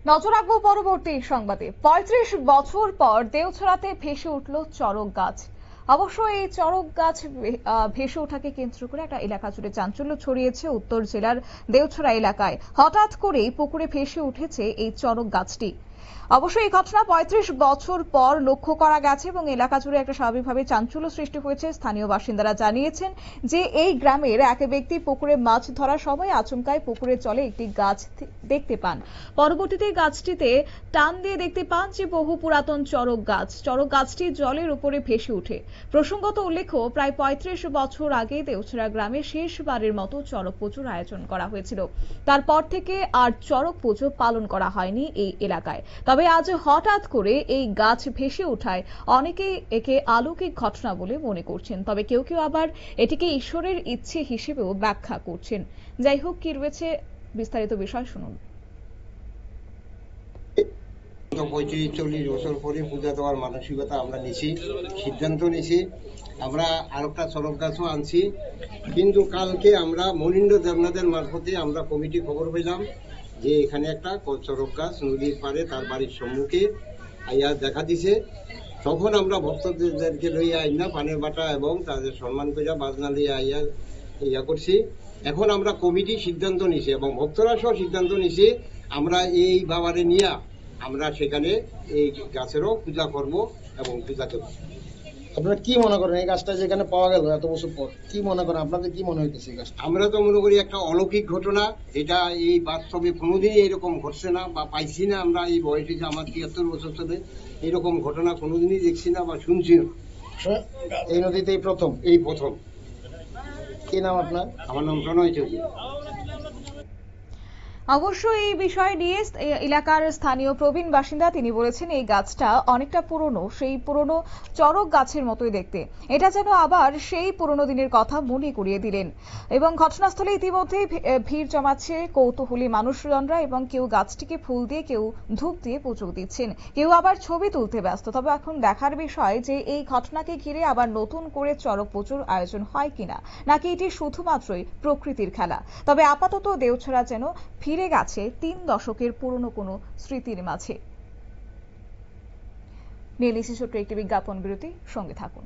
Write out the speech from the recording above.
নজর রাখবো পরবর্তী সংবাদে। ৩৫ বছর পর দেওছড়াতে ভেসে উঠল চড়ক গাছ। অবশ্য এই চড়ক গাছ ভেসে ওঠাকে কেন্দ্র করে একটা এলাকা জুড়ে চাঞ্চল্য ছড়িয়েছে উত্তর জেলার দেওছড়া এলাকায়। হঠাৎ করেই পুকুরে ভেসে উঠেছে এই চড়ক গাছটি। অবশ্য এই ঘটনা ৩৫ বছর পর লক্ষ্য করা গেছে এবং এলাকা জুড়ে একটা স্বাভাবিকভাবে চাঞ্চল্য সৃষ্টি হয়েছে। স্থানীয় বাসিন্দারা জানিয়েছেন যে এই গ্রামের এক ব্যক্তি পুকুরে মাছ ধরার সময় আচমকায় পুকুরের জলে একটি গাছ দেখতে পান। পরবর্তীতে গাছটিতে টান দিয়ে দেখতে পান যে বহু পুরাতন চড়ক গাছটি জলের উপরে ভেসে ওঠে। প্রসঙ্গত উল্লেখ্য, প্রায় ৩৫ বছর আগে দেওছড়া গ্রামে শেষবারের মতো চড়ক পুজোর আয়োজন করা হয়েছিল। তারপর থেকে আর চড়ক পুজো পালন করা হয়নি এই এলাকায়। তবে আজ হঠাৎ করে এই গাছ ভেসে ওঠায় অনেকেই একে অলৌকিক ঘটনা বলে মনে করছেন, তবে কেউ কেউ আবার এটিকে ঈশ্বরের ইচ্ছে হিসেবেও ব্যাখ্যা করছেন। যাই হোক, কি রয়েছে বিস্তারিত বিষয় শুনুন। ৩৫-৪০ বছর পরে পূজা দেওয়ার মানসিকতা আমরা নিছি, সিদ্ধান্ত নিছি। আমরা আরেকটা চড়ক গাছও আনছি, কিন্তু কালকে আমরা মনীন্দ্র দেবনাথের মারফতে আমরা কমিটি খবর পেলাম যে এখানে একটা চড়ক গাছ নদীর পাড়ে তার বাড়ির সম্মুখে আইয়া দেখা দিছে। তখন আমরা ভক্তদেরকে লইয়া আইনা পানের বাটা এবং তাদের সম্মান করে বাজনা লইয়া আইয়া ইয়া করছি। এখন আমরা কমিটি সিদ্ধান্ত নিছি এবং ভক্তরা সহ সিদ্ধান্ত নিছি আমরা এই বাবারে নিয়ে আমরা সেখানে এই গাছেরও পূজা করব এবং পূজা করব। আপনারা কি মনে করেন এই গাছটা যেখানে পাওয়া গেল এত বছর পর, কি মনে করেন, আপনাদের কি মনে হইতেছে? আমরা তো মনে করি একটা অলৌকিক ঘটনা, এটা এই বাস্তবে কোনোদিনই এরকম ঘটছে না বা পাইছি না। আমরা এই বয়সে যে আমার ৭৩ বছর চলে এরকম ঘটনা কোনোদিনই দেখছি না বা শুনছি না। এই নদীতেই প্রথম। কি নাম আপনার? আমার নাম প্রণয় চৌধুরী। অবশ্য এই বিষয় নিয়ে এলাকার স্থানীয় প্রবীণ বাসিন্দা তিনি বলেছেন এই গাছটা অনেকটা পুরনো, সেই পুরনো চড়ক গাছের মতোই দেখতে। এটা যেন আবার সেই পুরনো দিনের কথা মনে করিয়ে দিলেন। এবং ঘটনাস্থলে ইতিমধ্যে ভিড় জমাচ্ছে কৌতূহলী মানুষজনরা এবং কেউ গাছটিকে ফুল দিয়ে, কেউ ধূপ দিয়ে পুজো দিচ্ছেন, কেউ আবার ছবি তুলতে ব্যস্ত। তবে এখন দেখার বিষয় যে এই ঘটনাকে ঘিরে আবার নতুন করে চড়ক পুজোর আয়োজন হয় কিনা, নাকি এটি শুধুমাত্রই প্রকৃতির খেলা। তবে আপাতত দেওছড়া যেন ফিরে গেছে ৩ দশকের পুরনো কোনো স্মৃতির মাঝে। নিয়ে ছোট্ট একটি বিজ্ঞাপন বিরতি, সঙ্গে থাকুন।